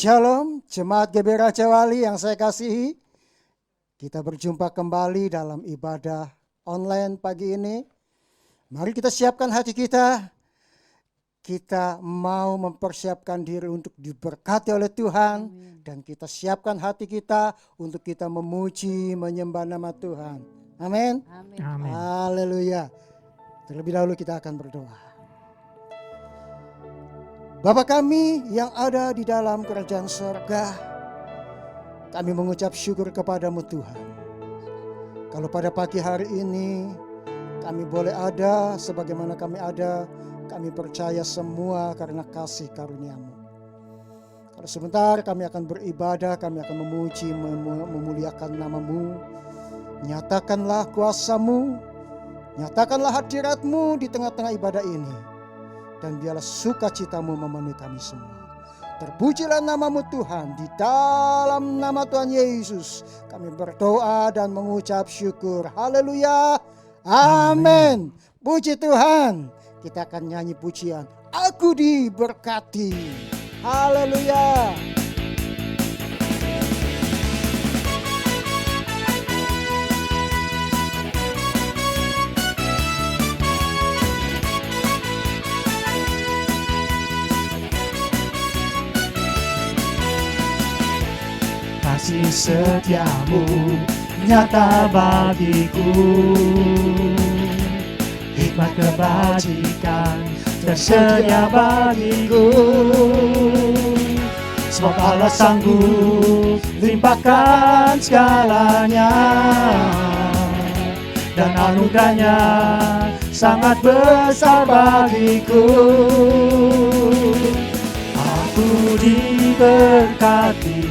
Shalom, Jemaat GBI Raja Wali yang saya kasihi. Kita berjumpa kembali dalam ibadah online pagi ini. Mari kita siapkan hati kita. Kita mau mempersiapkan diri untuk diberkati oleh Tuhan. Dan kita siapkan hati kita untuk kita memuji, menyembah nama Tuhan. Amin. Haleluya. Terlebih dahulu kita akan berdoa. Bapa kami yang ada di dalam kerajaan surga, kami mengucap syukur kepadamu Tuhan. Kalau pada pagi hari ini kami boleh ada sebagaimana kami ada, kami percaya semua karena kasih karunia-Mu. Kalau sebentar kami akan beribadah, kami akan memuji, memuliakan nama-Mu. Nyatakanlah kuasa-Mu, nyatakanlah hadirat-Mu di tengah-tengah ibadah ini. Dan biarlah sukacita-Mu memenuhi kami semua. Terpujilah nama-Mu Tuhan. Di dalam nama Tuhan Yesus kami berdoa dan mengucap syukur. Haleluya. Amin. Puji Tuhan. Kita akan nyanyi pujian. Aku diberkati. Haleluya. Kasih setiamu nyata bagiku, hikmat kebajikan tersedia bagiku. Sebab Allah sanggup limpahkan segalanya, dan anugerahnya sangat besar bagiku. Aku diberkati,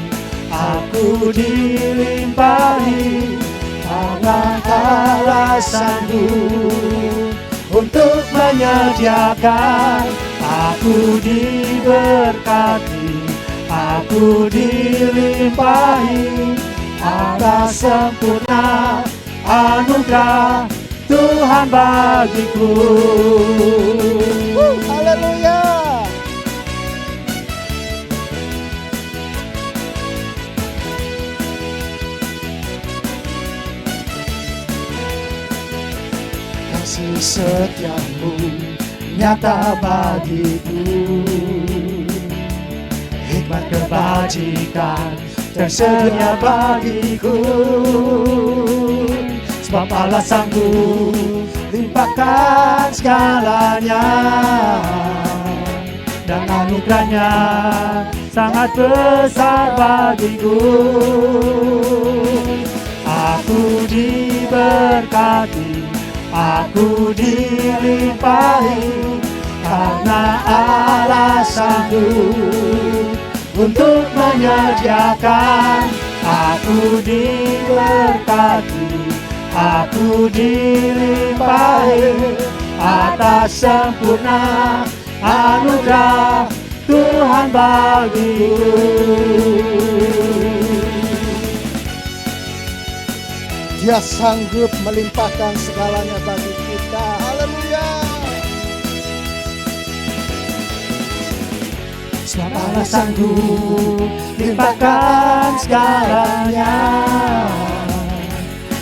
aku dilimpahi, karena Allah sanggup untuk menyediakan. Aku diberkati, aku dilimpahi, Allah sempurna anugerah Tuhan bagiku. Haleluya. Kasih setiamu nyata bagiku, hikmat kebajikan tersedia bagiku. Sebab Allah sanggup limpahkan segalanya, dan anugerahnya sangat besar bagiku. Aku diberkati, aku dilimpahi, karena Allah sanggup untuk menyediakan. Aku diberkati, aku dilimpahi, atas sempurna anugerah Tuhan bagiku. Dia sanggup melimpahkan segalanya bagi kita. Haleluya. Sebab Allah sanggup limpahkan segalanya,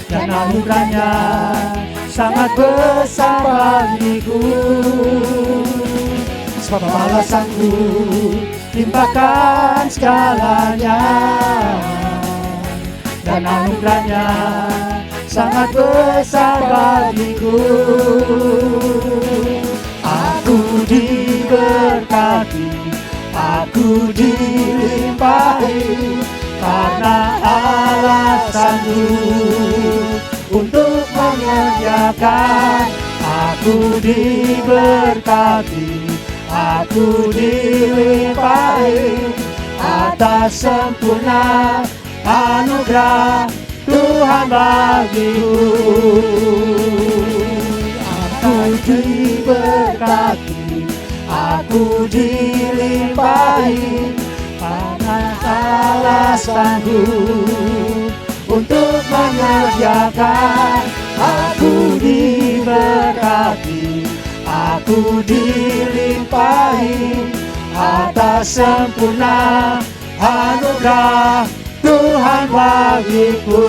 dan anugerahnya sangat besar bagiku. Sebab Allah sanggup limpahkan segalanya, dan anugerahnya sangat besar bagiku. Aku diberkati, aku dilimpahi, karena Allah sanggup untuk menyediakan. Aku diberkati, aku dilimpahi, atas sempurna anugerah Tuhan bagiku. Aku diberkati, aku dilimpahi, karena Allah sanggup untuk menyediakan. Aku diberkati, aku dilimpahi, atas sempurna anugerah Tuhan bagiku.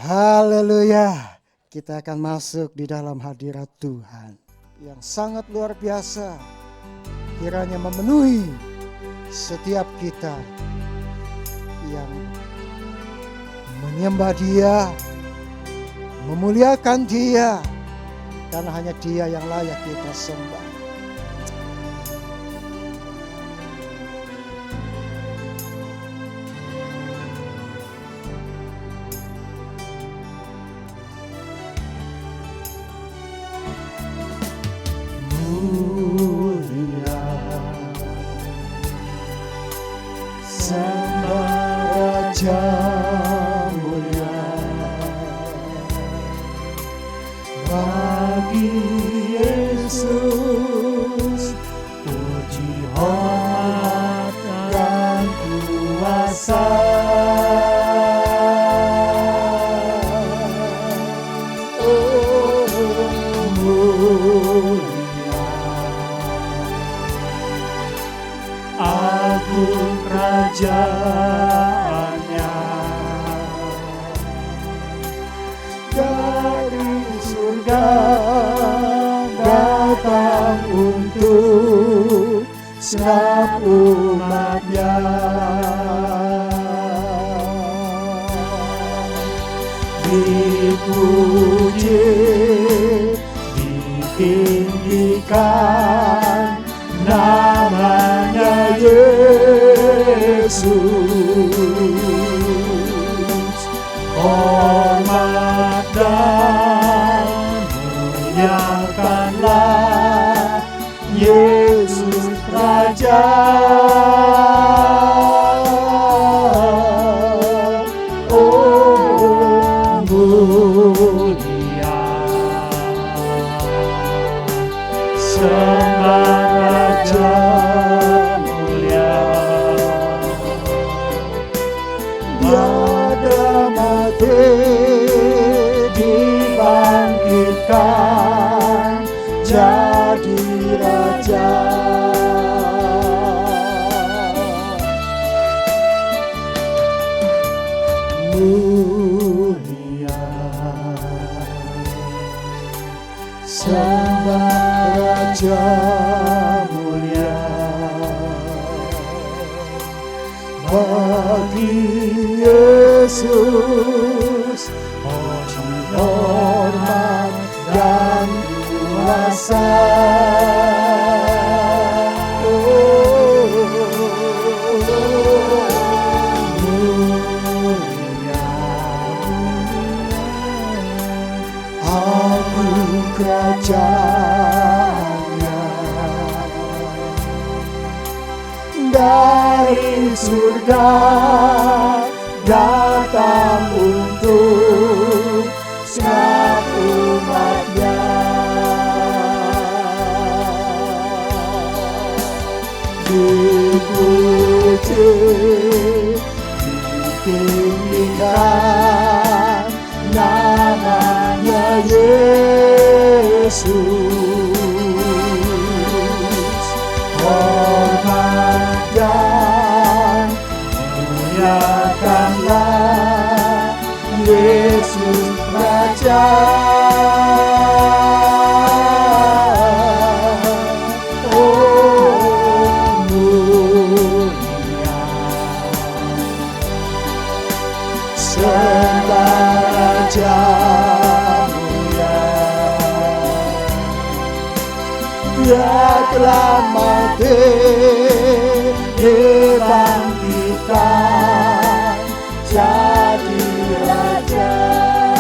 Haleluya. Kita akan masuk di dalam hadirat Tuhan yang sangat luar biasa. Kiranya memenuhi setiap kita yang menyembah Dia, memuliakan Dia, karena hanya Dia yang layak kita sembah. Mulia, sembah Raja mulia, bagi Yesus puji hormat dan kuasa. Agung kerajaannya, dari surga datang untuk setiap umatnya. Dipuji, ditinggikan namanya Yesus. Hormat dan muliakanlah Yesus Raja. Oh, mulia, sembah Raja mulia. Tiada mati dibangkitkan jadi Raja. Mulia, sembah Raja mulia, bagi Yesus puji hormat dan kuasa. Agung kerajaannya, dari surga datang untuk setiap umatnya. Dipuji, ditinggikan namanya Yesus. Hormat dan muliakanlah Yesus Raja. Oh, mulia, sembah Raja mulia. Dia telah mati, dibangkitkan jadi Raja.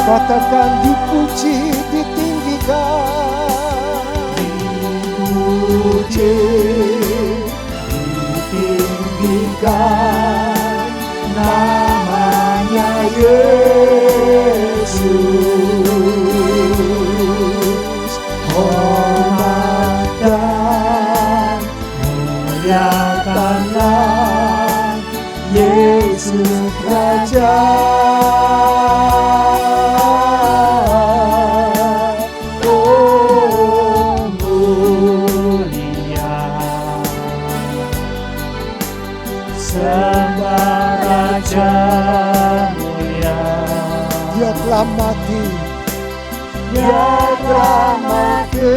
Katakan dipuji, ditinggikan. Dipuji, ditinggikan namanya Yesus. Hormat dan muliakanlah Yesus Raja. Raja mulia. Dia telah mati, Dia telah mati,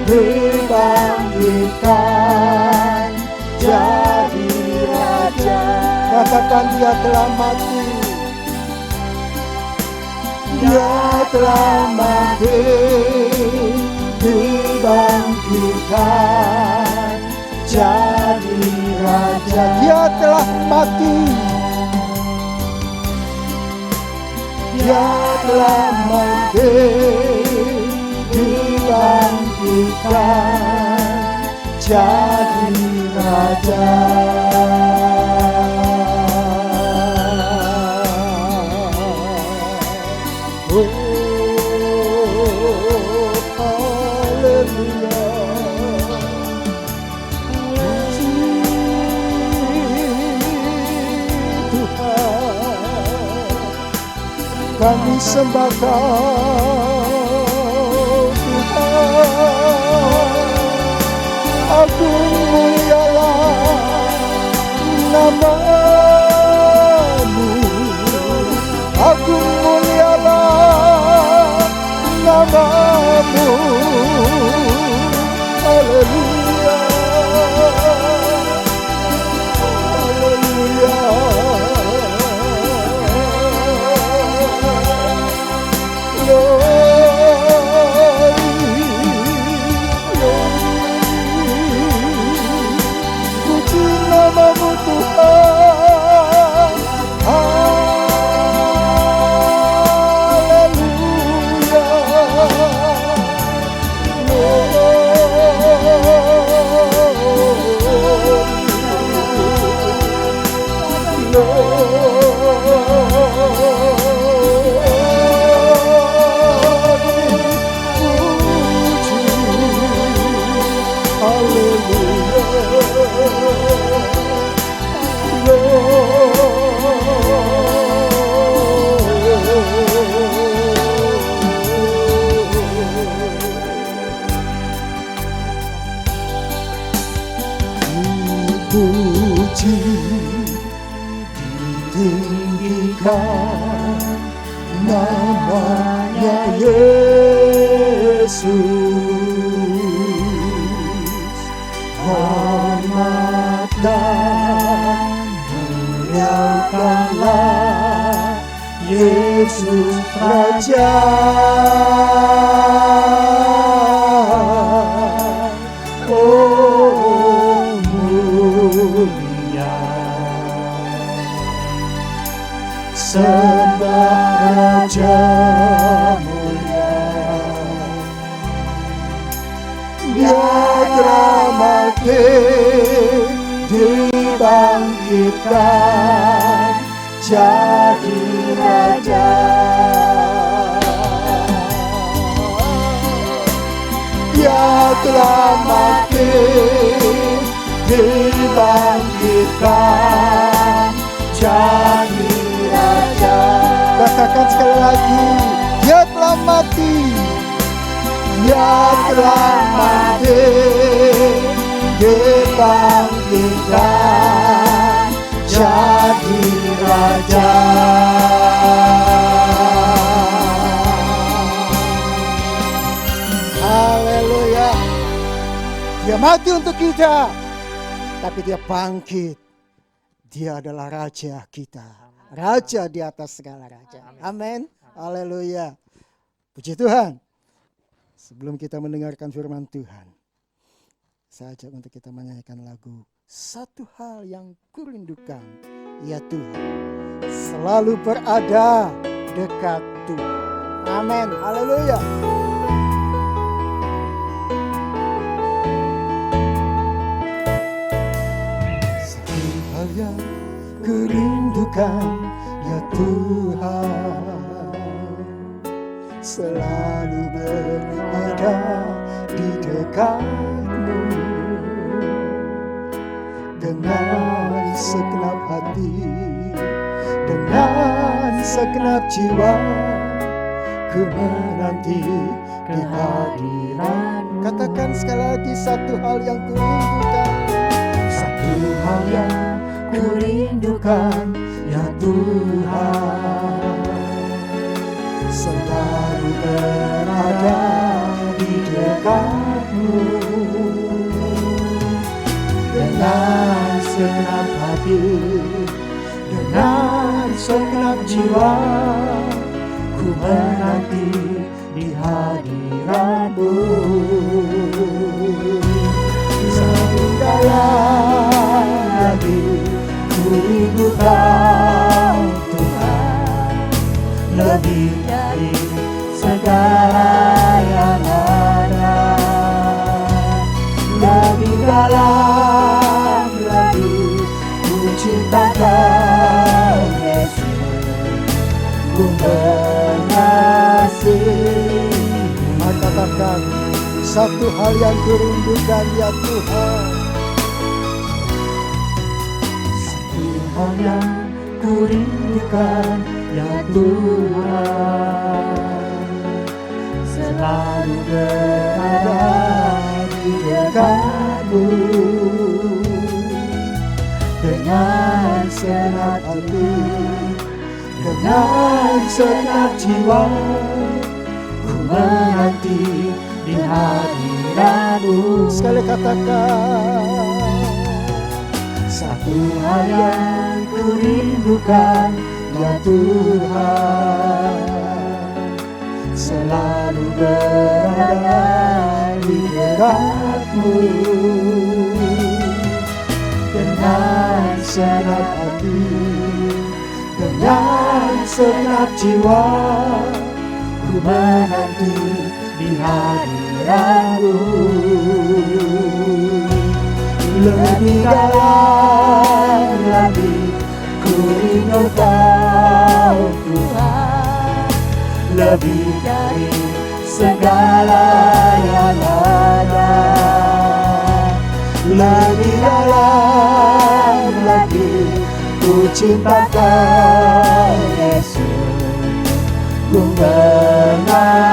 dibangkitkan jadi Raja. katakan dia telah mati. Dia telah mati, dibangkitkan jadi Raja. Dia telah mati, Dia telah mati, dibangkitkan jadi Raja. oh haleluya. Kami sembah Kau Tuhan, agung mulialah nama-Mu, agung mulialah nama-Mu. Haleluya, haleluya. Puji nama-Mu Tuhan. Haleluya. Dipuji, ditinggikan namanya Yesus. Hormat dan muliakanlah Yesus Raja. Oh mulia, sembah Raja mulia. Dia telah mati, dibangkitkan jadi Raja. Dia telah mati, dibangkitkan jadi Raja. Katakan sekali lagi, Dia telah mati, Dia telah mati, dibangkitkan jadi Raja. Haleluya. Dia mati untuk kita, tapi Dia bangkit. Dia adalah Raja kita, Raja di atas segala raja. Amin. Haleluya. Puji Tuhan. Sebelum kita mendengarkan firman Tuhan, saya ajak untuk kita menyanyikan lagu Satu Hal Yang Kurindukan, ya Tuhan, selalu berada dekat Tuhan. Amin. Haleluya. Satu hal yang kurindukan, ya Tuhan, selalu berada di dekat-Mu. Dengan segenap hati, dengan segenap jiwa, ku menanti kehadiran-Mu. Katakan sekali lagi, satu hal yang kurindukan, Satu hal yang ku rindukan, ya Tuhan. Selalu berada di dekatmu, dengan senang hati, dengan segenap jiwa, ku menanti di hadiratmu. Satu dalam lagi ku rindukan Tuhan, lebih dari segala yang ada. Lebih dalam lagi ku cintakan Yesus, ku mengasihi. Katakan, satu hal yang kurindukan, ya Tuhan. Satu hal yang kurindukan, ya Tuhan. Selalu berada di dekatmu, dengan senang hati, dengan segenap jiwa, ku menanti di hadiratmu. Sekali katakan, satu hal yang ku rindukan, ya Tuhan. Selalu berada di dekatmu, dengan senang hati, dengan segenap jiwa, ku menanti di hadiratmu. Lebih dalam lagi ku rindukan Tuhan, lebih dari segala yang ada. Lebih dalam lagi ku cintakan Yesus, ku mengasihimu.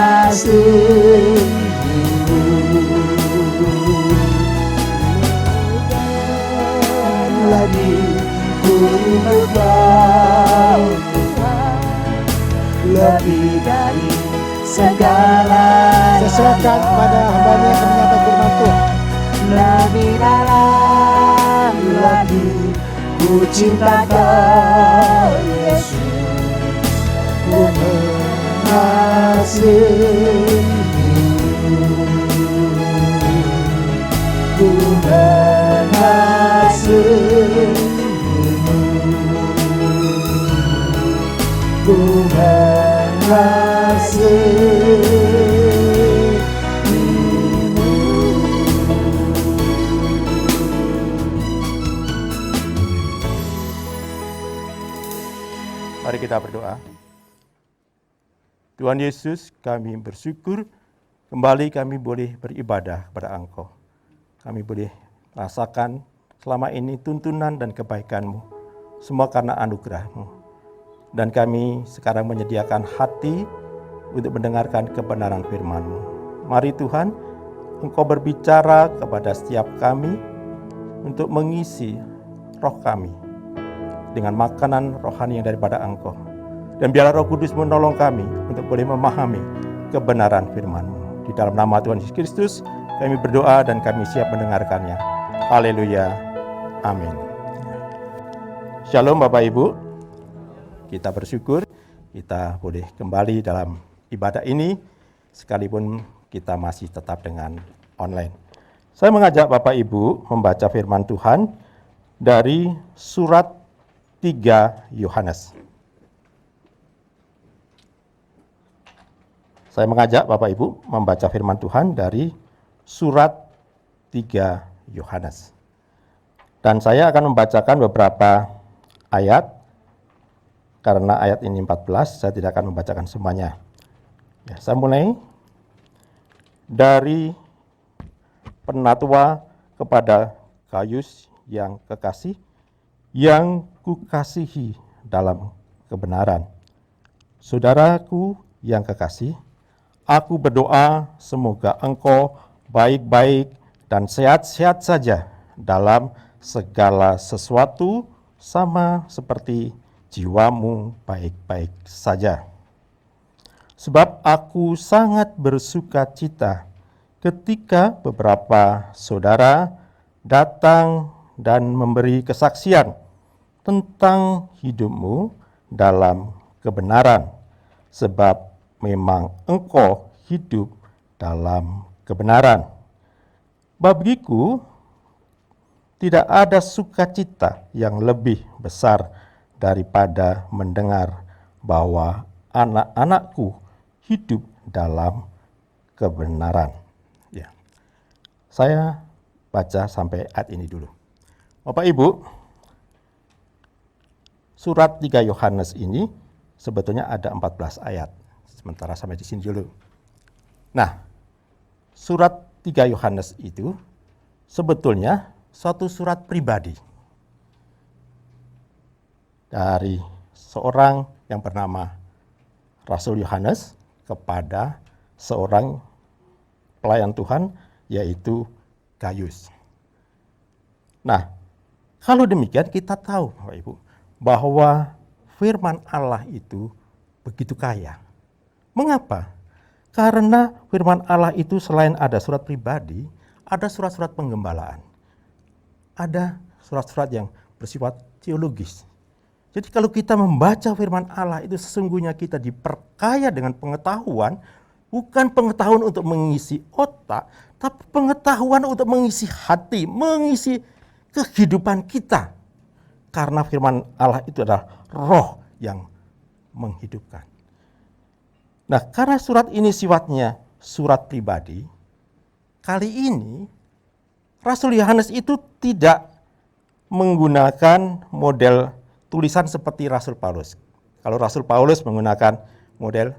Lagi ku rindukan Tuhan, lebih dari segala. saya serahkan kepada hamba-Nya yang akan menyampaikan firman Tuhan. Lebih dalam lagi ku cintakan Yesus, ku mengasihimu, ku mengasihimu, ku mengasihimu. Mari kita berdoa. Tuhan Yesus, kami bersyukur kembali kami boleh beribadah kepada Engkau. Kami boleh rasakan selama ini tuntunan dan kebaikan-Mu, semua karena anugerah-Mu. Dan kami sekarang menyediakan hati untuk mendengarkan kebenaran firman-Mu. Mari Tuhan, Engkau berbicara kepada setiap kami untuk mengisi roh kami dengan makanan rohani yang daripada Engkau. Dan biarlah Roh Kudus menolong kami untuk boleh memahami kebenaran firman-Mu. Di dalam nama Tuhan Yesus Kristus, kami berdoa dan kami siap mendengarkannya. Haleluya. Amin. Shalom Bapak Ibu. Kita bersyukur kita boleh kembali dalam ibadah ini, sekalipun kita masih tetap dengan online. Saya mengajak Bapak Ibu membaca firman Tuhan dari surat 3 Yohanes. Saya mengajak Bapak Ibu membaca firman Tuhan dari surat 3 Yohanes. Dan saya akan membacakan beberapa ayat, karena ayat ini 14, saya tidak akan membacakan semuanya. Ya, saya mulai dari penatua kepada Gaius yang kekasih, yang kukasihi dalam kebenaran. Saudaraku yang kekasih, aku berdoa semoga engkau baik-baik dan sehat-sehat saja dalam segala sesuatu sama seperti jiwamu baik-baik saja. Sebab aku sangat bersuka cita ketika beberapa saudara datang dan memberi kesaksian tentang hidupmu dalam kebenaran, sebab memang engkau hidup dalam kebenaran. Bagiku, tidak ada sukacita yang lebih besar daripada mendengar bahwa anak-anakku hidup dalam kebenaran. Ya. Saya baca sampai ayat ini dulu. Bapak Ibu, surat 3 Yohanes ini sebetulnya ada 14 ayat. Sementara sampai di sini dulu. Nah, surat 3 Yohanes itu sebetulnya suatu surat pribadi dari seorang yang bernama Rasul Yohanes kepada seorang pelayan Tuhan, yaitu Gayus. Nah, kalau demikian kita tahu, Bapak Ibu, bahwa firman Allah itu begitu kaya. Mengapa? Karena firman Allah itu selain ada surat pribadi, ada surat-surat penggembalaan. Ada surat-surat yang bersifat teologis. Jadi kalau kita membaca firman Allah itu sesungguhnya kita diperkaya dengan pengetahuan, bukan pengetahuan untuk mengisi otak, tapi pengetahuan untuk mengisi hati, mengisi kehidupan kita. Karena firman Allah itu adalah roh yang menghidupkan. Nah, karena surat ini sifatnya surat pribadi, kali ini Rasul Yohanes itu tidak menggunakan model tulisan seperti Rasul Paulus. Kalau Rasul Paulus menggunakan model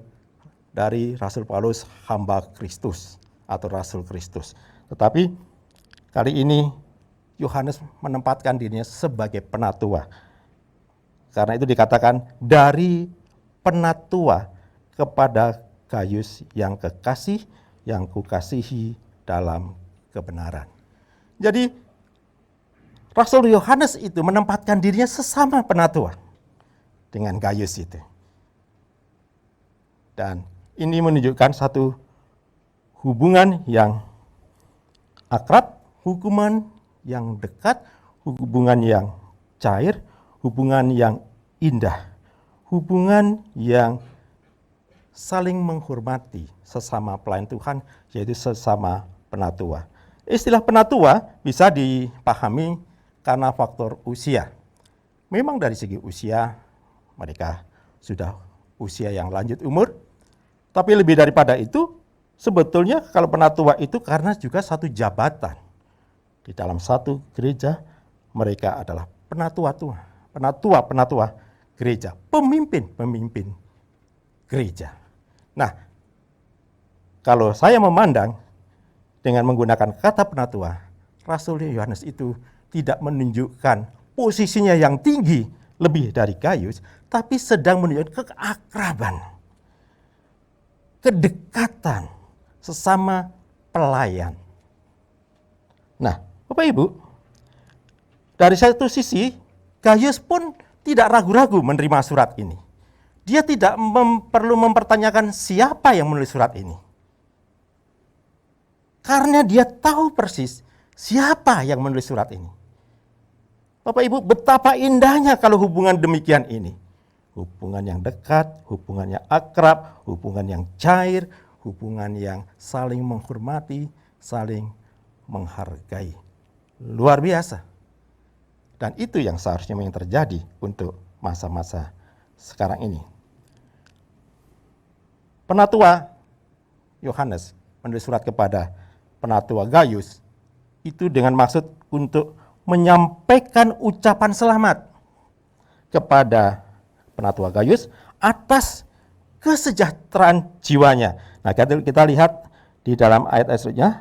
dari Rasul Paulus hamba Kristus atau Rasul Kristus. Tetapi kali ini Yohanes menempatkan dirinya sebagai penatua. Karena itu dikatakan dari penatua kepada Gayus yang kekasih, yang kukasihi dalam kebenaran. Jadi Rasul Yohanes itu menempatkan dirinya sesama penatua dengan Gayus itu. Dan ini menunjukkan satu hubungan yang akrab, hubungan yang dekat, hubungan yang cair, hubungan yang indah, hubungan yang saling menghormati sesama pelayan Tuhan, yaitu sesama penatua. Istilah penatua bisa dipahami karena faktor usia. Memang dari segi usia, mereka sudah usia yang lanjut umur, tapi lebih daripada itu, sebetulnya kalau penatua itu karena juga satu jabatan. Di dalam satu gereja, mereka adalah penatua gereja, pemimpin gereja. Nah, kalau saya memandang dengan menggunakan kata penatua, Rasul Yohanes itu tidak menunjukkan posisinya yang tinggi lebih dari Gayus, tapi sedang menunjukkan keakraban, kedekatan sesama pelayan. Nah, Bapak Ibu, dari satu sisi, Gayus pun tidak ragu-ragu menerima surat ini. Dia tidak perlu mempertanyakan siapa yang menulis surat ini. Karena dia tahu persis siapa yang menulis surat ini. Bapak Ibu, betapa indahnya kalau hubungan demikian ini. Hubungan yang dekat, hubungan yang akrab, hubungan yang cair, hubungan yang saling menghormati, saling menghargai. Luar biasa. Dan itu yang seharusnya yang terjadi untuk masa-masa sekarang ini. Penatua Yohanes menulis surat kepada penatua Gayus itu dengan maksud untuk menyampaikan ucapan selamat kepada penatua Gayus atas kesejahteraan jiwanya. Nah, kita lihat di dalam ayat-ayat selanjutnya,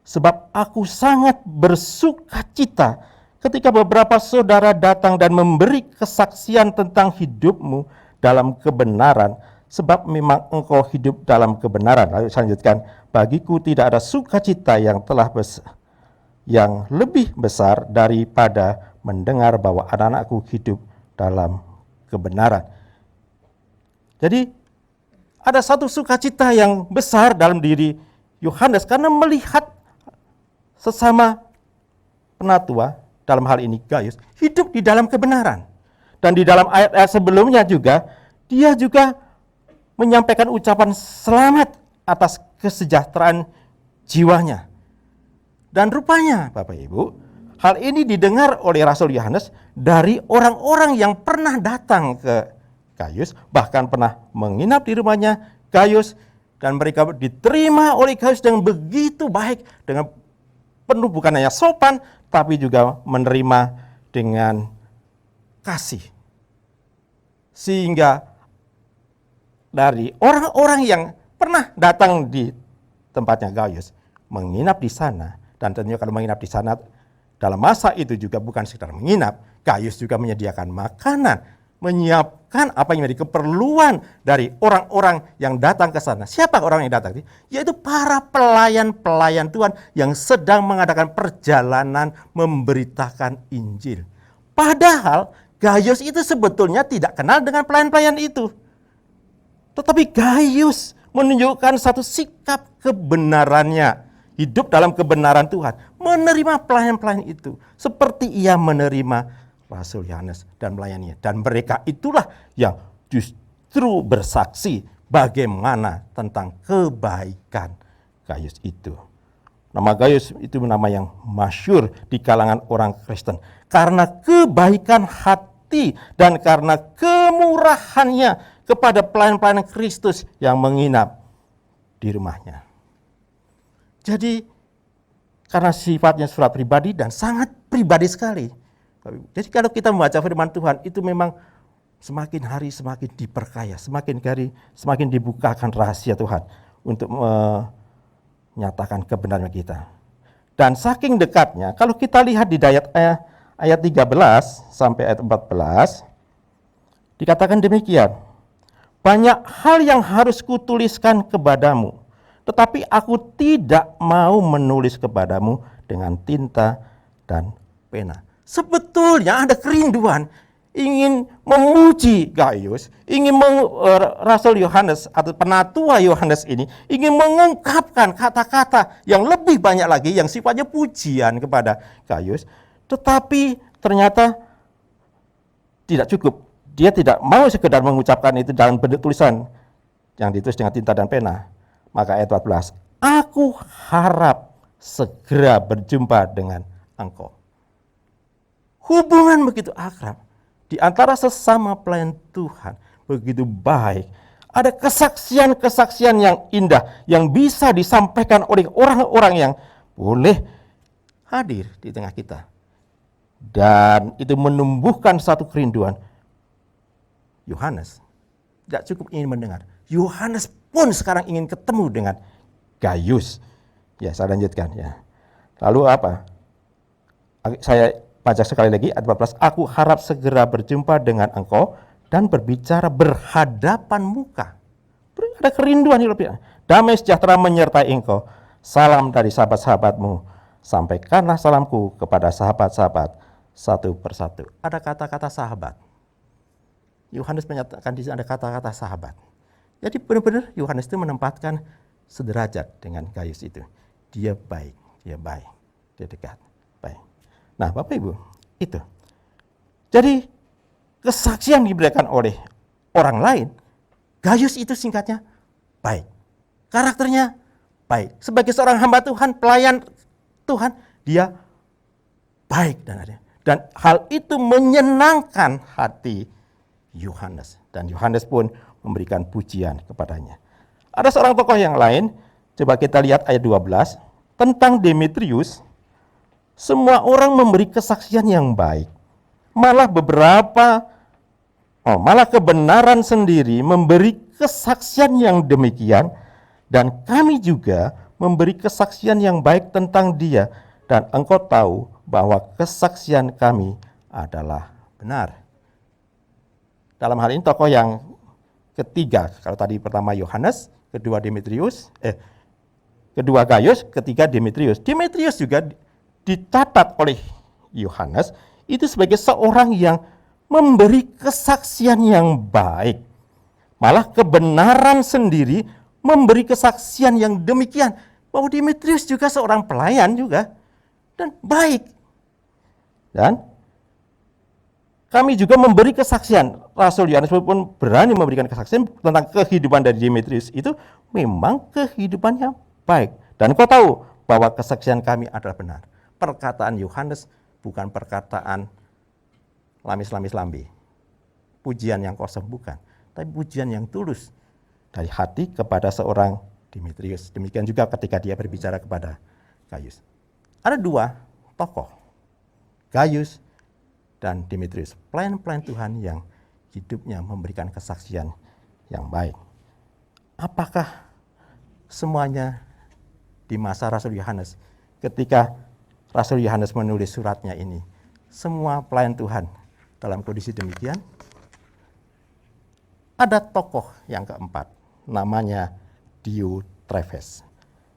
sebab aku sangat bersuka cita ketika beberapa saudara datang dan memberi kesaksian tentang hidupmu dalam kebenaran, sebab memang engkau hidup dalam kebenaran. Lalu saya lanjutkan, bagiku tidak ada sukacita yang lebih besar daripada mendengar bahwa anak-anakku hidup dalam kebenaran. Jadi ada satu sukacita yang besar dalam diri Yohanes karena melihat sesama penatua, dalam hal ini Gaius, hidup di dalam kebenaran. Dan di dalam ayat-ayat sebelumnya juga, dia juga menyampaikan ucapan selamat atas kesejahteraan jiwanya. Dan rupanya, Bapak Ibu, hal ini didengar oleh Rasul Yohanes dari orang-orang yang pernah datang ke Gaius, bahkan pernah menginap di rumahnya Gaius, dan mereka diterima oleh Gaius dengan begitu baik, dengan penuh bukan hanya sopan, tapi juga menerima dengan kasih. Sehingga dari orang-orang yang pernah datang di tempatnya Gaius, menginap di sana, dan tentunya kalau menginap di sana, dalam masa itu juga bukan sekedar menginap, Gaius juga menyediakan makanan, menyiapkan apa yang menjadi keperluan dari orang-orang yang datang ke sana. Siapa orang yang datang? Yaitu para pelayan-pelayan Tuhan yang sedang mengadakan perjalanan memberitakan Injil. Padahal Gaius itu sebetulnya tidak kenal dengan pelayan-pelayan itu. Tetapi Gaius menunjukkan satu sikap kebenarannya, hidup dalam kebenaran Tuhan, menerima pelayan-pelayan itu seperti ia menerima Rasul Yohanes dan melayaninya. Dan mereka itulah yang justru bersaksi bagaimana tentang kebaikan Gaius itu. Nama Gaius itu nama yang masyhur di kalangan orang Kristen karena kebaikan hati dan karena kemurahannya kepada pelayan-pelayan Kristus yang menginap di rumahnya. Jadi karena sifatnya surat pribadi dan sangat pribadi sekali. Jadi kalau kita membaca firman Tuhan itu memang semakin hari semakin diperkaya, semakin hari semakin dibukakan rahasia Tuhan untuk menyatakan kebenaran kita. Dan saking dekatnya, kalau kita lihat di ayat 13 sampai ayat 14, dikatakan demikian, banyak hal yang harus kutuliskan kepadamu, tetapi aku tidak mau menulis kepadamu dengan tinta dan pena. Sebetulnya ada kerinduan ingin memuji Gaius, ingin Rasul Yohanes atau penatua Yohanes ini ingin mengungkapkan kata-kata yang lebih banyak lagi yang sifatnya pujian kepada Gaius, tetapi ternyata tidak cukup. Dia tidak mau sekedar mengucapkan itu dalam bentuk tulisan yang ditulis dengan tinta dan pena. Maka ayat 14, aku harap segera berjumpa dengan engkau. Hubungan begitu akrab di antara sesama pelayan Tuhan, begitu baik. Ada kesaksian-kesaksian yang indah yang bisa disampaikan oleh orang-orang yang boleh hadir di tengah kita. Dan itu menumbuhkan satu kerinduan. Yohanes tidak cukup ingin mendengar. Yohanes pun sekarang ingin ketemu dengan Gaius. Ya, saya lanjutkan ya. Lalu apa? Saya baca sekali lagi ayat 14, aku harap segera berjumpa dengan engkau dan berbicara berhadapan muka. Ada kerinduan yang lebih. Damai sejahtera menyertai engkau. Salam dari sahabat-sahabatmu. Sampaikanlah salamku kepada sahabat-sahabat satu persatu. Ada kata-kata sahabat. Yohanes menyatakan di sini ada kata-kata sahabat. Jadi benar-benar Yohanes itu menempatkan sederajat dengan Gaius itu. Dia baik, dia dekat, baik. Nah, Bapak Ibu, itu. Jadi, kesaksian diberikan oleh orang lain, Gaius itu singkatnya baik. Karakternya baik. Sebagai seorang hamba Tuhan, pelayan Tuhan, dia baik dan adil. Dan hal itu menyenangkan hati Yohanes. Dan Yohanes pun memberikan pujian kepadanya. Ada seorang tokoh yang lain, coba kita lihat ayat 12, tentang Demetrius. Semua orang memberi kesaksian yang baik. Malah kebenaran sendiri memberi kesaksian yang demikian, dan kami juga memberi kesaksian yang baik tentang dia, dan engkau tahu bahwa kesaksian kami adalah benar. Dalam hal ini tokoh yang ketiga, kalau tadi pertama Yohanes, kedua Gaius, ketiga Demetrius. Demetrius juga dicatat oleh Yohanes itu sebagai seorang yang memberi kesaksian yang baik. Malah kebenaran sendiri memberi kesaksian yang demikian. Bahwa Demetrius juga seorang pelayan juga. Dan baik. Dan kami juga memberi kesaksian. Rasul Yohanes pun berani memberikan kesaksian tentang kehidupan dari Demetrius. Itu memang kehidupannya baik. Dan kau tahu bahwa kesaksian kami adalah benar. Perkataan Yohanes bukan perkataan lamis-lamis-lambe. Pujian yang kosong bukan. Tapi pujian yang tulus dari hati kepada seorang Demetrius. Demikian juga ketika dia berbicara kepada Gaius. Ada dua tokoh, Gaius dan Demetrius, pelayan-pelayan Tuhan yang hidupnya memberikan kesaksian yang baik. Apakah semuanya di masa Rasul Yohanes, ketika Rasul Yohanes menulis suratnya ini, semua pelayan Tuhan dalam kondisi demikian? Ada tokoh yang keempat, namanya Diotrephes.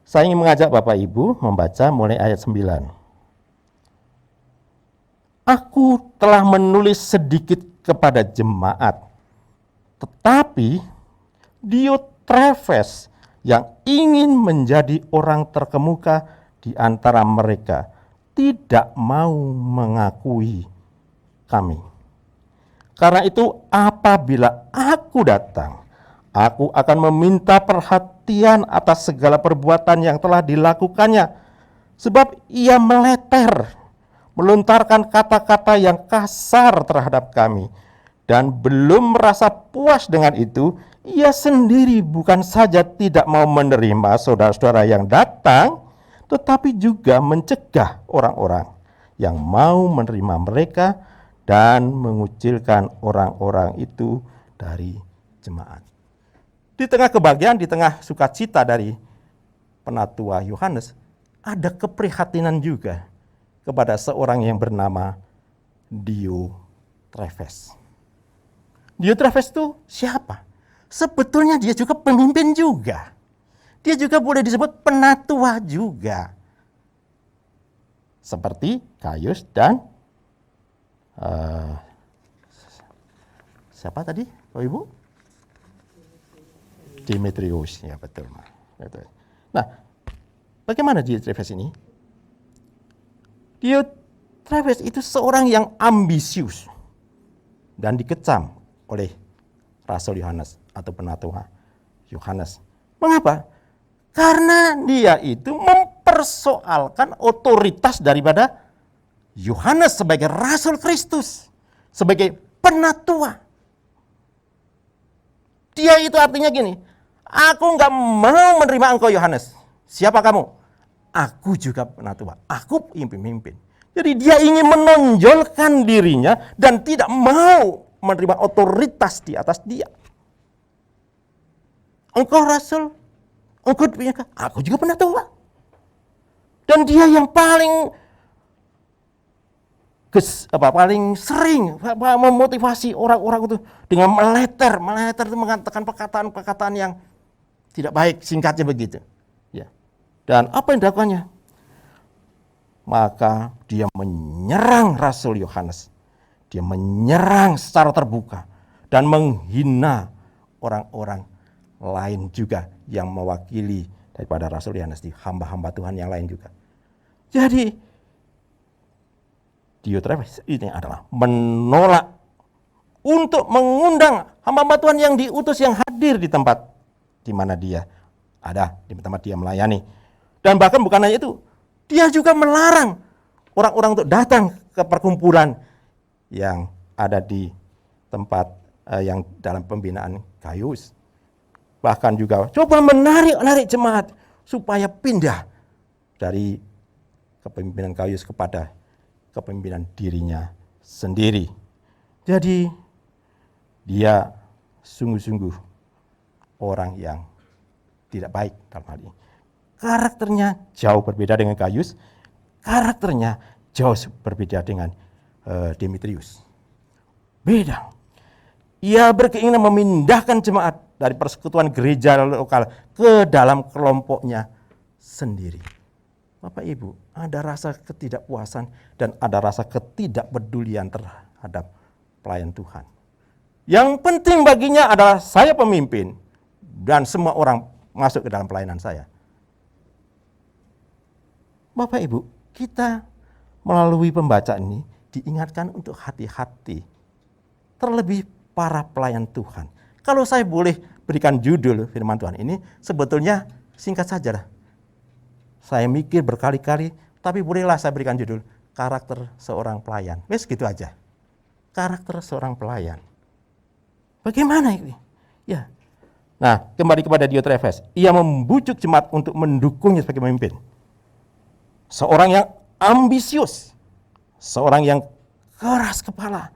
Saya ingin mengajak Bapak Ibu membaca mulai ayat 9. Aku telah menulis sedikit kepada jemaat, tetapi Diotrephes yang ingin menjadi orang terkemuka di antara mereka tidak mau mengakui kami. Karena itu apabila aku datang, aku akan meminta perhatian atas segala perbuatan yang telah dilakukannya. Sebab ia meleter, melontarkan kata-kata yang kasar terhadap kami. Dan belum merasa puas dengan itu, ia sendiri bukan saja tidak mau menerima saudara-saudara yang datang, tetapi juga mencegah orang-orang yang mau menerima mereka dan mengucilkan orang-orang itu dari jemaat. Di tengah kebahagiaan, di tengah sukacita dari penatua Yohanes, ada keprihatinan juga kepada seorang yang bernama Diotrephes. Diotrephes itu siapa? Sebetulnya dia juga pemimpin juga. Dia juga boleh disebut penatua juga. Seperti Gaius dan siapa tadi, Bapak Ibu? Demetrius, ya betul. Nah, bagaimana Diotrephes ini? Diotrephes itu seorang yang ambisius dan dikecam oleh Rasul Yohanes atau penatua Yohanes. Mengapa? Karena dia itu mempersoalkan otoritas daripada Yohanes sebagai Rasul Kristus, sebagai penatua. Dia itu artinya gini, aku nggak mau menerima engkau Yohanes. Siapa kamu? Aku juga penatua, aku pemimpin. Jadi dia ingin menonjolkan dirinya dan tidak mau menerima otoritas di atas dia. Engkau Rasul, engkau punya, aku juga penatua. Dan dia yang paling sering memotivasi orang-orang itu dengan meleter itu mengatakan perkataan-perkataan yang tidak baik, singkatnya begitu. Ya. Dan apa yang dilakukannya? Maka dia menyerang Rasul Yohanes. Dia menyerang secara terbuka dan menghina orang-orang lain juga yang mewakili daripada Rasul Yohanes, di hamba-hamba Tuhan yang lain juga. Jadi Diotrephes ini adalah menolak untuk mengundang hamba-hamba Tuhan yang diutus, yang hadir di tempat di mana dia ada, di tempat dia melayani. Dan bahkan bukan hanya itu, dia juga melarang orang-orang untuk datang ke perkumpulan yang ada di tempat yang dalam pembinaan Gaius. Bahkan juga coba menarik jemaat supaya pindah dari kepemimpinan Gaius kepada kepemimpinan dirinya sendiri. Jadi dia sungguh-sungguh orang yang tidak baik dalam hal ini. Karakternya jauh berbeda dengan Gaius, karakternya jauh berbeda dengan Demetrius. Beda. Ia berkeinginan memindahkan jemaat dari persekutuan gereja lokal ke dalam kelompoknya sendiri. Bapak Ibu, ada rasa ketidakpuasan, dan ada rasa ketidakpedulian terhadap pelayan Tuhan. Yang penting baginya adalah saya pemimpin dan semua orang masuk ke dalam pelayanan saya. Bapak Ibu, kita melalui pembacaan ini diingatkan untuk hati-hati. Terlebih para pelayan Tuhan. Kalau saya boleh berikan judul firman Tuhan ini, sebetulnya singkat saja lah. Saya mikir berkali-kali, tapi bolehlah saya berikan judul karakter seorang pelayan. Wes gitu aja. Karakter seorang pelayan. Bagaimana ini? Ya. Nah, kembali kepada Diotrephes. Ia membujuk jemaat untuk mendukungnya sebagai pemimpin. Seorang yang ambisius, seorang yang keras kepala,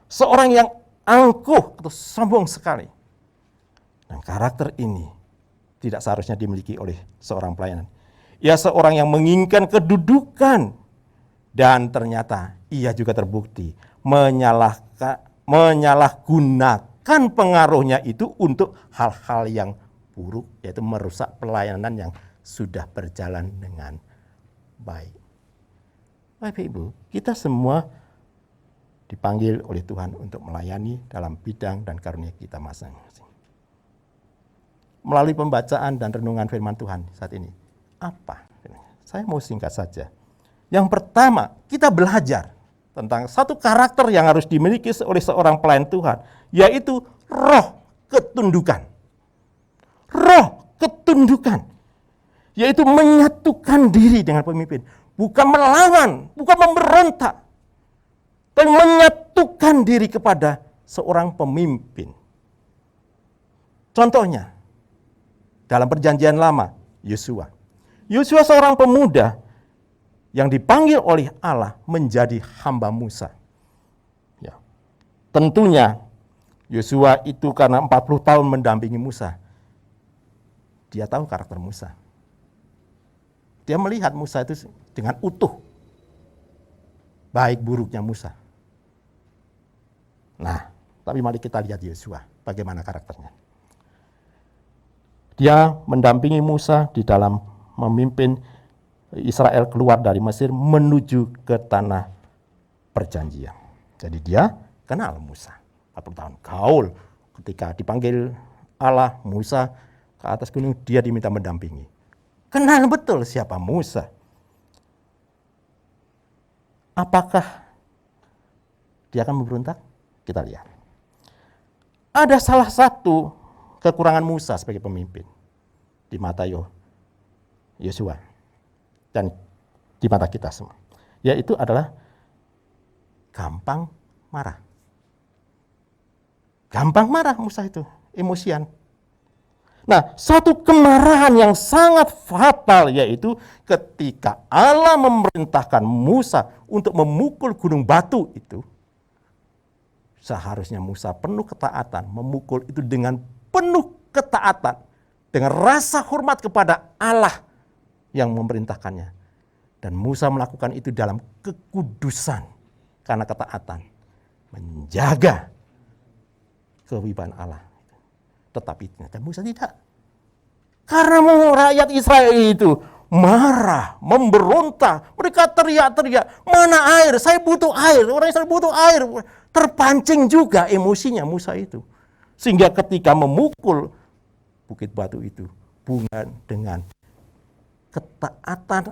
seorang yang angkuh atau sombong sekali. Dan karakter ini tidak seharusnya dimiliki oleh seorang pelayan. Ia seorang yang menginginkan kedudukan, dan ternyata ia juga terbukti menyalahgunakan pengaruhnya itu untuk hal-hal yang buruk, yaitu merusak pelayanan yang sudah berjalan dengan baik. Bapak Ibu, kita semua dipanggil oleh Tuhan untuk melayani dalam bidang dan karunia kita masing-masing. Melalui pembacaan dan renungan firman Tuhan saat ini, apa? Saya mau singkat saja. Yang pertama, kita belajar tentang satu karakter yang harus dimiliki oleh seorang pelayan Tuhan, yaitu roh ketundukan. Roh ketundukan, yaitu menyatukan diri dengan pemimpin. Bukan melawan, bukan memberontak, tapi menyatukan diri kepada seorang pemimpin. Contohnya, dalam perjanjian lama, Yosua. Yosua seorang pemuda yang dipanggil oleh Allah menjadi hamba Musa. Ya. Tentunya Yosua itu karena 40 tahun mendampingi Musa. Dia tahu karakter Musa. Dia melihat Musa itu dengan utuh. Baik buruknya Musa. Nah, tapi mari kita lihat Yosua, bagaimana karakternya. Dia mendampingi Musa di dalam memimpin Israel keluar dari Mesir menuju ke tanah perjanjian. Jadi dia kenal Musa. 40 tahun gaul. Ketika dipanggil Allah, Musa ke atas gunung, dia diminta mendampingi. Kenal betul siapa Musa. Apakah dia akan memberontak? Kita lihat. Ada salah satu kekurangan Musa sebagai pemimpin di mata Yosua dan di mata kita semua, yaitu adalah gampang marah. Gampang marah Musa itu, emosian. Nah, satu kemarahan yang sangat fatal yaitu ketika Allah memerintahkan Musa untuk memukul gunung batu itu. Seharusnya Musa penuh ketaatan, memukul itu dengan penuh ketaatan, dengan rasa hormat kepada Allah yang memerintahkannya. Dan Musa melakukan itu dalam kekudusan karena ketaatan, menjaga kewibawaan Allah. Tetapi ternyata Musa tidak. Karena rakyat Israel itu marah, memberontak, mereka teriak-teriak, mana air, saya butuh air, orang Israel butuh air. Terpancing juga emosinya Musa itu. Sehingga ketika memukul bukit batu itu, bukan dengan ketaatan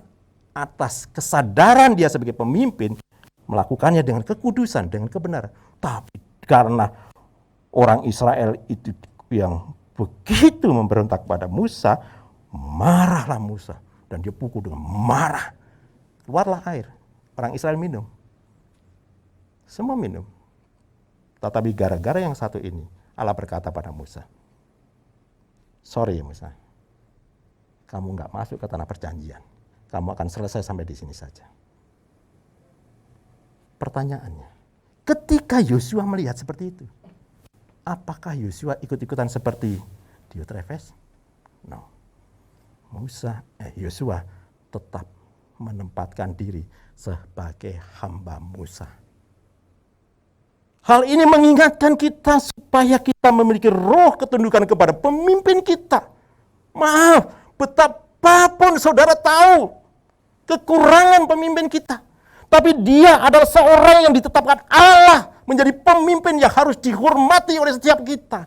atas kesadaran dia sebagai pemimpin, melakukannya dengan kekudusan, dengan kebenaran. Tapi karena orang Israel itu yang begitu memberontak pada Musa, marahlah Musa. Dan dia pukul dengan marah. Keluarlah air. Orang Israel minum. Semua minum. Tetapi gara-gara yang satu ini, Allah berkata pada Musa, sorry Musa, kamu nggak masuk ke tanah perjanjian. Kamu akan selesai sampai di sini saja. Pertanyaannya, ketika Yosua melihat seperti itu, apakah Yosua ikut-ikutan seperti Diotrephes? No. Yosua tetap menempatkan diri sebagai hamba Musa. Hal ini mengingatkan kita supaya kita memiliki roh ketundukan kepada pemimpin kita. Maaf, betapapun saudara tahu kekurangan pemimpin kita. Tapi dia adalah seorang yang ditetapkan Allah menjadi pemimpin yang harus dihormati oleh setiap kita.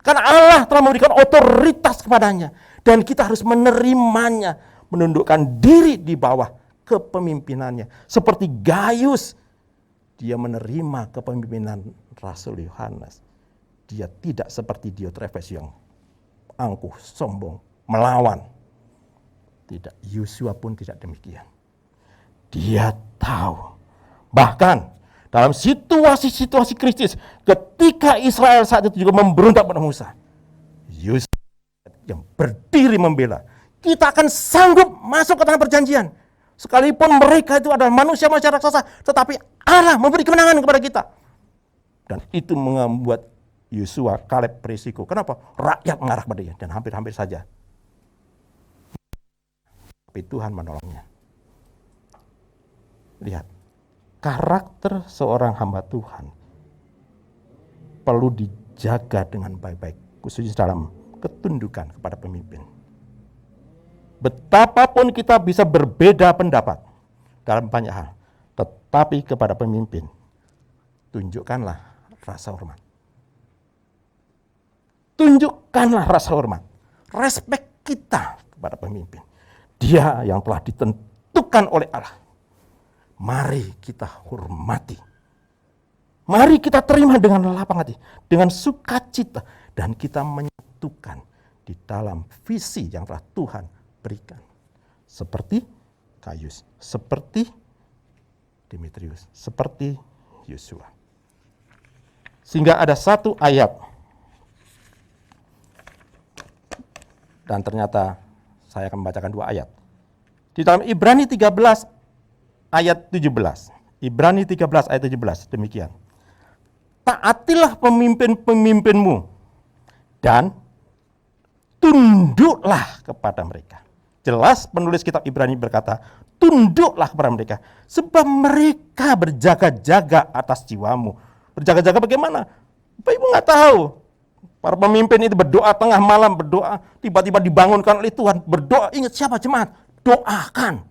Karena Allah telah memberikan otoritas kepadanya. Dan kita harus menerimanya, menundukkan diri di bawah kepemimpinannya. Seperti Gaius, dia menerima kepemimpinan Rasul Yohanes. Dia tidak seperti Diotrephes yang angkuh, sombong, melawan. Tidak, Yosua pun tidak demikian. Dia tahu. Bahkan dalam situasi-situasi kritis, ketika Israel saat itu juga memberontak pada Musa, Yosua yang berdiri membela, kita akan sanggup masuk ke tanah perjanjian. Sekalipun mereka itu adalah manusia-manusia raksasa, tetapi Allah memberi kemenangan kepada kita. Dan itu membuat Yosua, Kaleb berisiko. Kenapa? Rakyat mengarah pada dia dan hampir-hampir saja. Tapi Tuhan menolongnya. Lihat, karakter seorang hamba Tuhan perlu dijaga dengan baik-baik, khususnya dalam ketundukan kepada pemimpin. Betapapun kita bisa berbeda pendapat dalam banyak hal, tetapi kepada pemimpin, tunjukkanlah rasa hormat. Tunjukkanlah rasa hormat, respek kita kepada pemimpin. Dia yang telah ditentukan oleh Allah. Mari kita hormati. Mari kita terima dengan lapang hati, dengan sukacita, dan kita menyatukan di dalam visi yang telah Tuhan berikan. Seperti Gaius, seperti Demetrius, seperti Yosua. Sehingga ada satu ayat, dan ternyata saya akan membacakan dua ayat. Di dalam Ibrani 13 ayat 17. Ibrani 13 ayat 17, demikian. Taatilah pemimpin-pemimpinmu dan tunduklah kepada mereka. Jelas penulis kitab Ibrani berkata, tunduklah kepada mereka, sebab mereka berjaga-jaga atas jiwamu. Berjaga-jaga bagaimana? Bapak Ibu nggak tahu. Para pemimpin itu berdoa tengah malam, berdoa, tiba-tiba dibangunkan oleh Tuhan, berdoa. Ingat siapa jemaat? Doakan.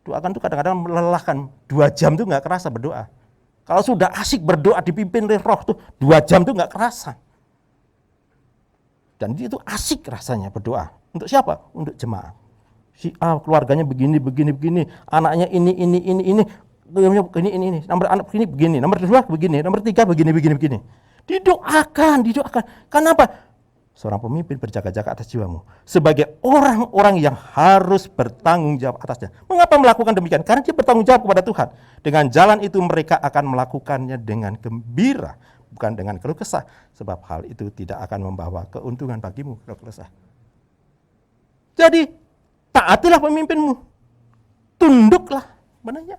Doakan itu kadang-kadang melelahkan. 2 jam itu nggak kerasa berdoa. Kalau sudah asik berdoa dipimpin oleh Roh tuh 2 jam itu nggak kerasa. Dan itu asik rasanya berdoa. Untuk siapa? Untuk jemaat. Si A keluarganya begini, anaknya ini. Nomor anak ini begini, nomor 2 begini, nomor 3 begini. Didoakan. Kenapa? Seorang pemimpin berjaga-jaga atas jiwamu. Sebagai orang-orang yang harus bertanggung jawab atasnya. Mengapa melakukan demikian? Karena dia bertanggung jawab kepada Tuhan. Dengan jalan itu mereka akan melakukannya dengan gembira. Bukan dengan keluh kesah. Sebab hal itu tidak akan membawa keuntungan bagimu, keluh kesah. Jadi, taatilah pemimpinmu. Tunduklah. Benarnya.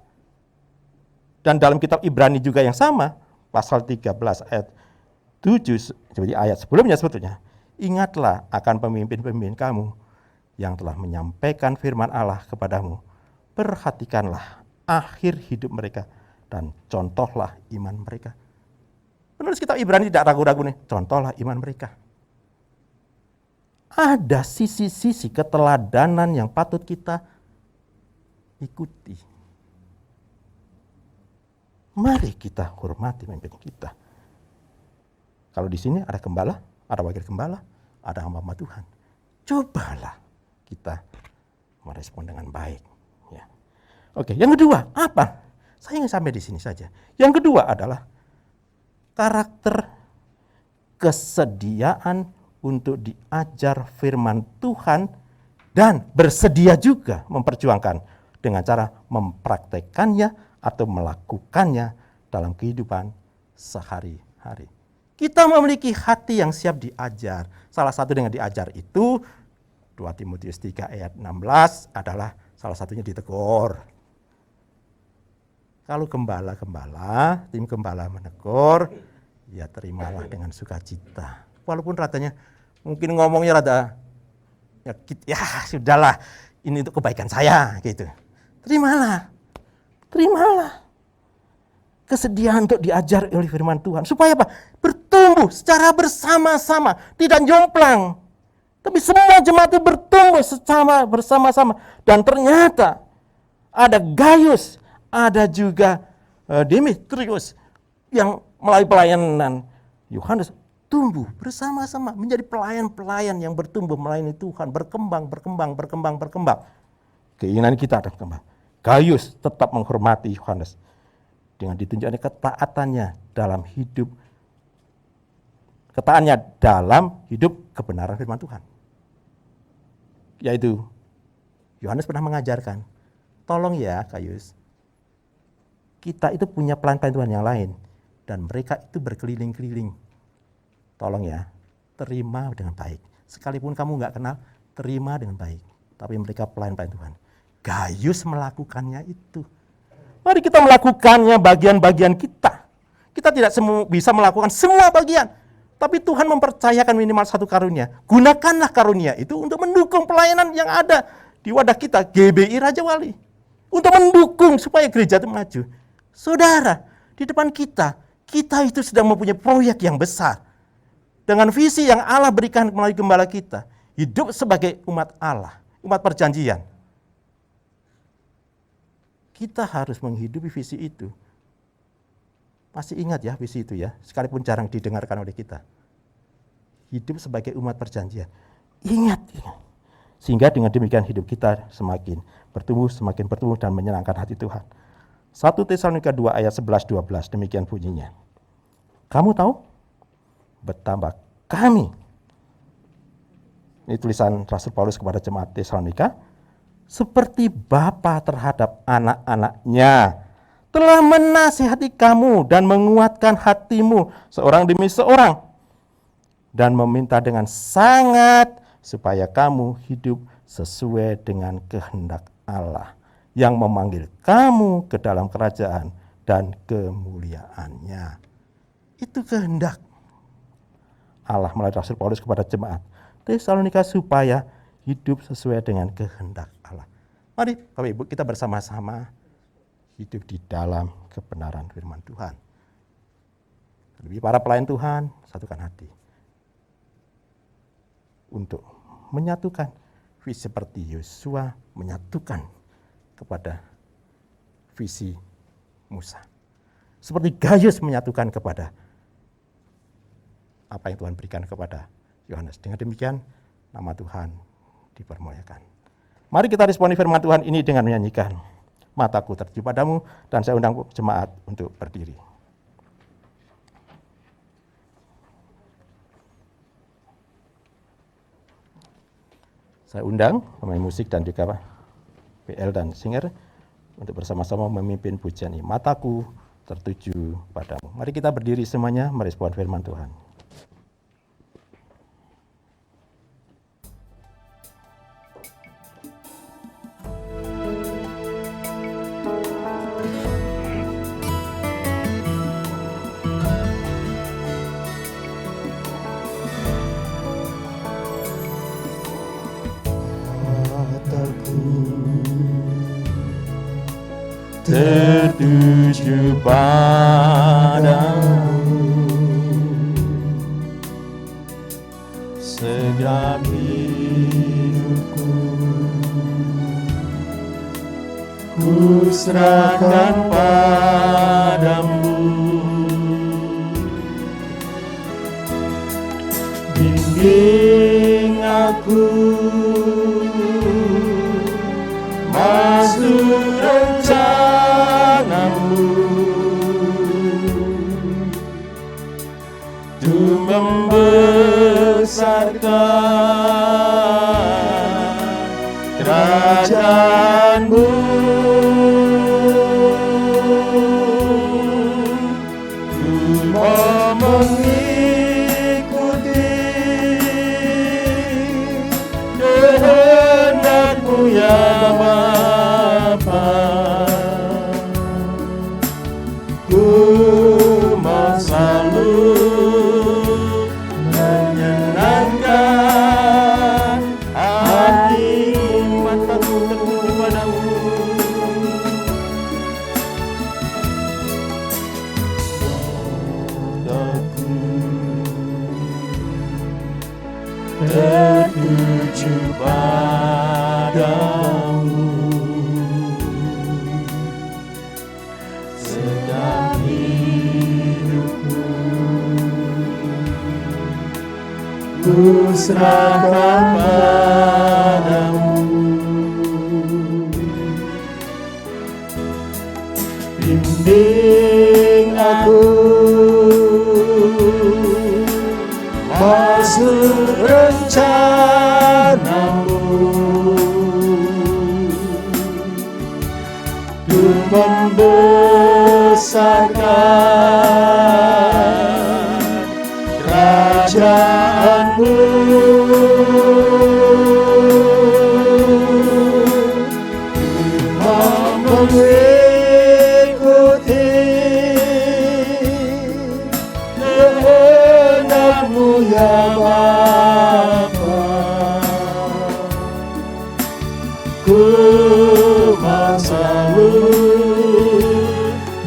Dan dalam kitab Ibrani juga yang sama. Pasal 13 ayat 7, seperti ayat sebelumnya sebetulnya. Ingatlah akan pemimpin-pemimpin kamu yang telah menyampaikan firman Allah kepadamu. Perhatikanlah akhir hidup mereka dan contohlah iman mereka. Penulis kitab Ibrani tidak ragu-ragu nih, contohlah iman mereka. Ada sisi-sisi keteladanan yang patut kita ikuti. Mari kita hormati pemimpin kita. Kalau di sini ada gembala, ada wakil gembala, ada hamba Tuhan. Cobalah kita merespon dengan baik. Ya. Oke, yang kedua apa? Saya ingin sampai di sini saja. Yang kedua adalah karakter kesediaan untuk diajar firman Tuhan dan bersedia juga memperjuangkan dengan cara mempraktekannya atau melakukannya dalam kehidupan sehari-hari. Kita memiliki hati yang siap diajar. Salah satu dengan diajar itu 2 Timotius 3 ayat 16 adalah salah satunya ditegur. Kalau gembala-gembala, tim gembala menegur, ya terimalah dengan sukacita. Walaupun ratanya mungkin ngomongnya rada ya sudahlah, ini untuk kebaikan saya gitu. Terimalah. Kesediaan untuk diajar oleh firman Tuhan. Supaya apa? Bertumbuh secara bersama-sama. Tidak jomplang. Tapi semua jemaat itu bertumbuh bersama-sama. Dan ternyata ada Gaius, ada juga Demetrius yang melalui pelayanan Yohanes tumbuh bersama-sama menjadi pelayan-pelayan yang bertumbuh melayani Tuhan, berkembang. Keinginan kita ada berkembang. Gaius tetap menghormati Yohanes dengan ditunjukkan ketaatannya dalam hidup kebenaran firman Tuhan. Yaitu Yohanes pernah mengajarkan, tolong ya Gaius, kita itu punya pelayan-pelayan Tuhan yang lain dan mereka itu berkeliling-keliling. Tolong ya, terima dengan baik. Sekalipun kamu nggak kenal, terima dengan baik. Tapi mereka pelayan-pelayan Tuhan. Gaius melakukannya itu. Mari kita melakukannya bagian-bagian kita. Kita tidak bisa melakukan semua bagian. Tapi Tuhan mempercayakan minimal satu karunia. Gunakanlah karunia itu untuk mendukung pelayanan yang ada di wadah kita, GBI Raja Wali. Untuk mendukung supaya gereja itu maju. Saudara, di depan kita itu sedang mempunyai proyek yang besar. Dengan visi yang Allah berikan melalui gembala kita. Hidup sebagai umat Allah, umat perjanjian. Kita harus menghidupi visi itu. Masih ingat ya visi itu ya, sekalipun jarang didengarkan oleh kita. Hidup sebagai umat perjanjian. Ingat. Sehingga dengan demikian hidup kita semakin bertumbuh dan menyenangkan hati Tuhan. 1 Tesalonika 2 ayat 11-12 demikian bunyinya. Kamu tahu betapa kami, ini tulisan Rasul Paulus kepada jemaat Tesalonika, seperti bapa terhadap anak-anaknya, telah menasihati kamu dan menguatkan hatimu seorang demi seorang, dan meminta dengan sangat supaya kamu hidup sesuai dengan kehendak Allah yang memanggil kamu ke dalam kerajaan dan kemuliaannya. Itu kehendak Allah melalui Rasul Paulus kepada jemaat Tesalonika supaya hidup sesuai dengan kehendak Allah. Mari Bapak Ibu kita bersama-sama hidup di dalam kebenaran firman Tuhan. Lebih para pelayan Tuhan, satukan hati. Untuk menyatukan visi seperti Yosua menyatukan kepada visi Musa. Seperti Gaius menyatukan kepada apa yang Tuhan berikan kepada Yohanes. Dengan demikian nama Tuhan dipermuliakan. Mari kita responi firman Tuhan ini dengan menyanyikan Mataku Tertuju Padamu, dan saya undang jemaat untuk berdiri. Saya undang pemain musik dan juga PL dan singer untuk bersama-sama memimpin pujian ini. Mataku tertuju padamu. Mari kita berdiri semuanya merespon firman Tuhan. Tertuju padamu, segenap hidupku ku serahkan padamu. Bimbing aku masuk rencanamu, untuk membesarkan kerajaan-Mu, untuk mengikuti serahkan padamu. Bimbing aku masuk rencanamu, untuk membesarkan kerajaanmu. Mengikuti kehendak-Mu ya Bapa, ku mau selalu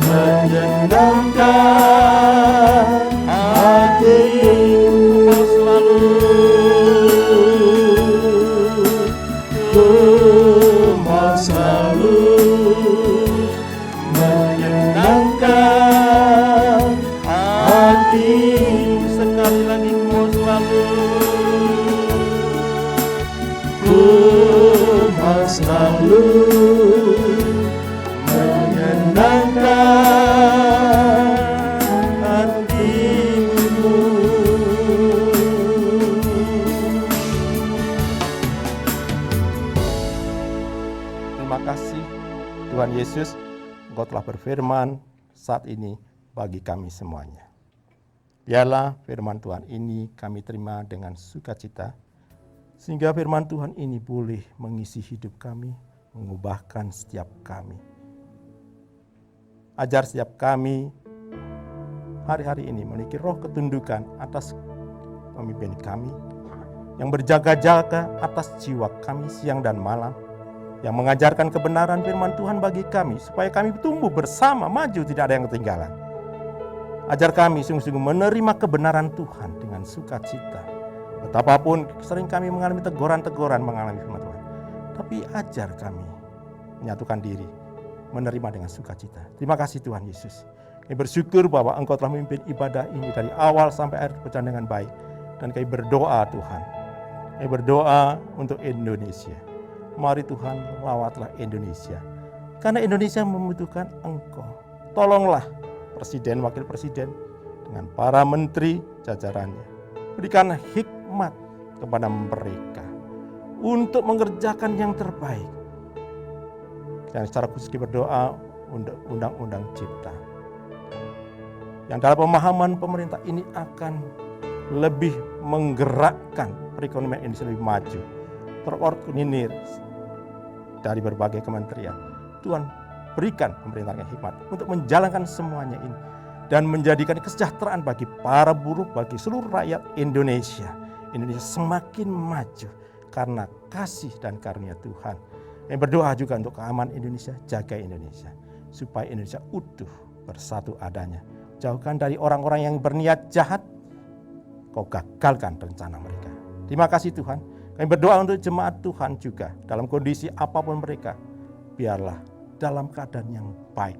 menyenangkan hati-Mu, ku mau selalu menyenangkan hati-Mu. Sekali lagi ku mau selalu, ku mau selalu menyenangkan hati-Mu. Terima kasih Tuhan Yesus, Engkau telah berfirman saat ini bagi kami semuanya. Biarlah firman Tuhan ini kami terima dengan sukacita, sehingga firman Tuhan ini boleh mengisi hidup kami, mengubahkan setiap kami. Ajar setiap kami hari-hari ini memiliki roh ketundukan atas pemimpin kami, yang berjaga-jaga atas jiwa kami siang dan malam, yang mengajarkan kebenaran firman Tuhan bagi kami, supaya kami tumbuh bersama, maju, tidak ada yang ketinggalan. Ajar kami sungguh-sungguh menerima kebenaran Tuhan dengan sukacita. Betapapun sering kami mengalami teguran-teguran mengalami firman Tuhan, tapi ajar kami menyatukan diri, menerima dengan sukacita. Terima kasih Tuhan Yesus. Kami bersyukur bahwa Engkau telah memimpin ibadah ini dari awal sampai akhir berjalan dengan baik. Dan kami berdoa Tuhan, kami berdoa untuk Indonesia. Mari Tuhan, lawatlah Indonesia, karena Indonesia membutuhkan Engkau. Tolonglah Presiden, Wakil Presiden, dengan para menteri jajarannya. Berikan hikmat kepada mereka untuk mengerjakan yang terbaik. Dan secara khusus berdoa untuk undang-undang cipta, yang dalam pemahaman pemerintah ini akan lebih menggerakkan perekonomian Indonesia lebih maju, terkoordinir dari berbagai kementerian. Tuhan, berikan pemerintahan hikmat untuk menjalankan semuanya ini dan menjadikan kesejahteraan bagi para buruh, bagi seluruh rakyat Indonesia. Indonesia semakin maju karena kasih dan karunia Tuhan. Yang berdoa juga untuk keamanan Indonesia, jaga Indonesia supaya Indonesia utuh, bersatu adanya. Jauhkan dari orang-orang yang berniat jahat, Kau gagalkan rencana mereka. Terima kasih Tuhan. Kami berdoa untuk jemaat Tuhan juga dalam kondisi apapun mereka, biarlah dalam keadaan yang baik.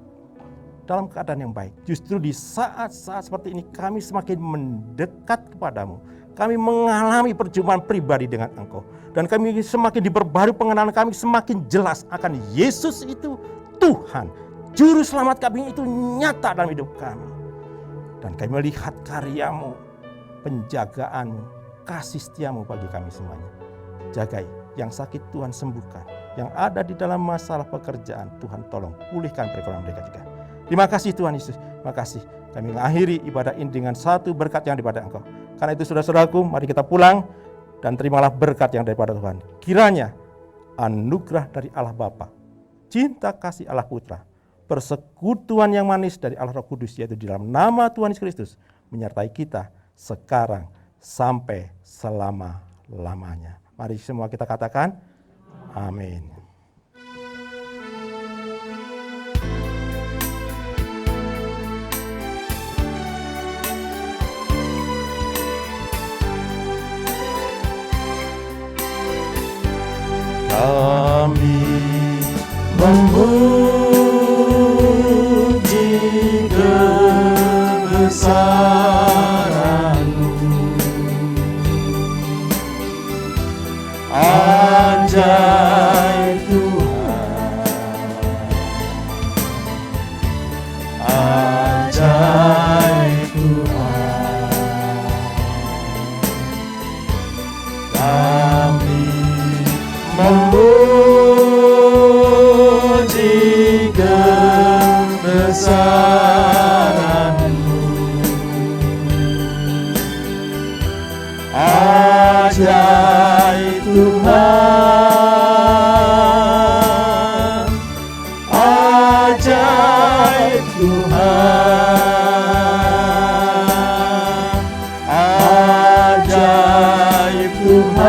Dalam keadaan yang baik. Justru di saat-saat seperti ini kami semakin mendekat kepadamu. Kami mengalami perjumpaan pribadi dengan Engkau. Dan kami semakin diperbarui pengenalan kami semakin jelas akan Yesus itu Tuhan. Juru selamat kami itu nyata dalam hidup kami. Dan kami melihat karya-Mu, penjagaan-Mu, kasih setia-Mu bagi kami semuanya. Jagai yang sakit Tuhan sembuhkan. Yang ada di dalam masalah pekerjaan Tuhan tolong pulihkan perekonomian mereka juga. Terima kasih Tuhan Yesus. Terima kasih. Kami mengakhiri ibadah ini dengan satu berkat yang daripada Engkau. Karena itu saudara-saudaraku, mari kita pulang dan terimalah berkat yang daripada Tuhan. Kiranya anugerah dari Allah Bapa, cinta kasih Allah Putra, persekutuan yang manis dari Allah Roh Kudus, yaitu di dalam nama Tuhan Yesus Kristus, menyertai kita sekarang sampai selama-lamanya. Mari semua kita katakan, amin. Kami memuji kebesaran-Mu, ajaib Tuhan. Kami memuji kebesaran-Mu. Ajaib Tuhan, ajaib Tuhan, ajaib Tuhan,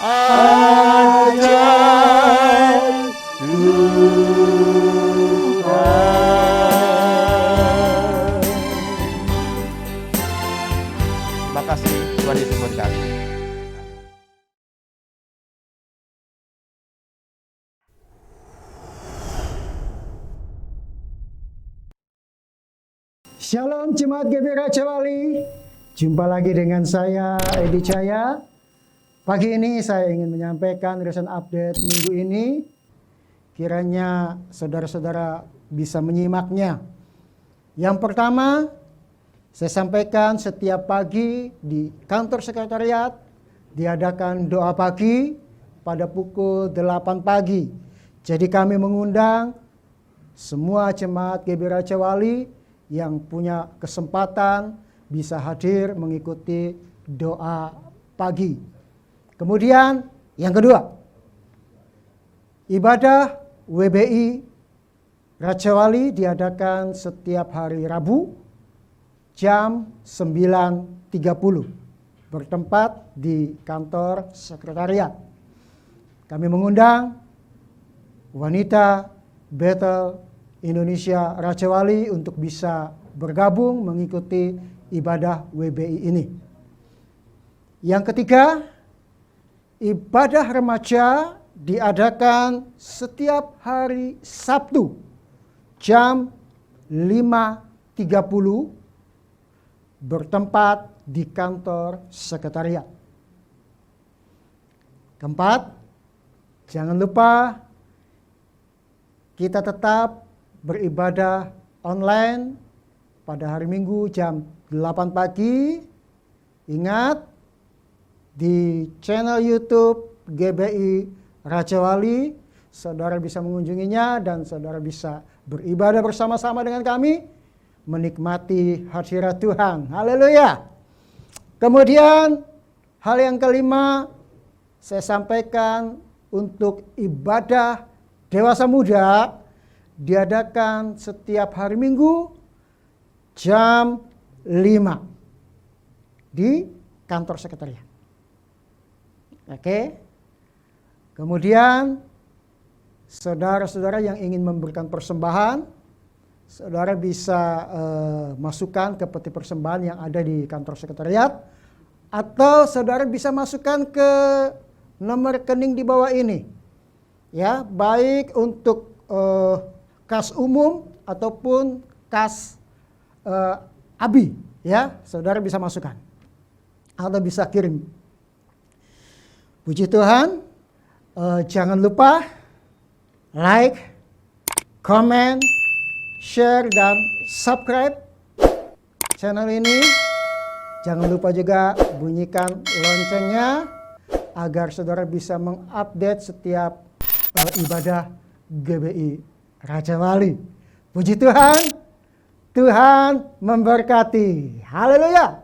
ajaib Tuhan. Terima kasih, Tuhan Yesus memberkati. Shalom Jemaat GBI Raja Wali. Jumpa lagi dengan saya Edi Cahya. Pagi ini saya ingin menyampaikan recent update minggu ini. Kiranya saudara-saudara bisa menyimaknya. Yang pertama, saya sampaikan setiap pagi di kantor sekretariat diadakan doa pagi pada pukul 8 pagi. Jadi kami mengundang semua jemaat GBI Raja Wali yang punya kesempatan bisa hadir mengikuti doa pagi. Kemudian yang kedua, ibadah WBI Raja Wali diadakan setiap hari Rabu jam 9.30 bertempat di kantor sekretariat. Kami mengundang wanita Bethel Indonesia Raja Wali untuk bisa bergabung mengikuti ibadah WBI ini. Yang ketiga, ibadah remaja diadakan setiap hari Sabtu jam 5.30 bertempat di kantor sekretariat. Keempat, jangan lupa kita tetap beribadah online pada hari Minggu jam 8 pagi. Ingat, di channel YouTube GBI Raja Wali, saudara bisa mengunjunginya dan saudara bisa beribadah bersama-sama dengan kami, menikmati hadirat Tuhan. Haleluya. Kemudian hal yang kelima, saya sampaikan untuk ibadah dewasa muda diadakan setiap hari Minggu jam 5 di kantor sekretariat. Oke. Kemudian saudara-saudara yang ingin memberikan persembahan, saudara bisa masukkan ke peti persembahan yang ada di kantor sekretariat, atau saudara bisa masukkan ke nomor rekening di bawah ini. Ya, baik untuk kas umum ataupun kas ABI, ya, saudara bisa masukkan atau bisa kirim. Puji Tuhan, jangan lupa like, comment, share, dan subscribe channel ini. Jangan lupa juga bunyikan loncengnya agar saudara bisa mengupdate setiap ibadah GBI Raja Wali. Puji Tuhan, Tuhan memberkati. Haleluya.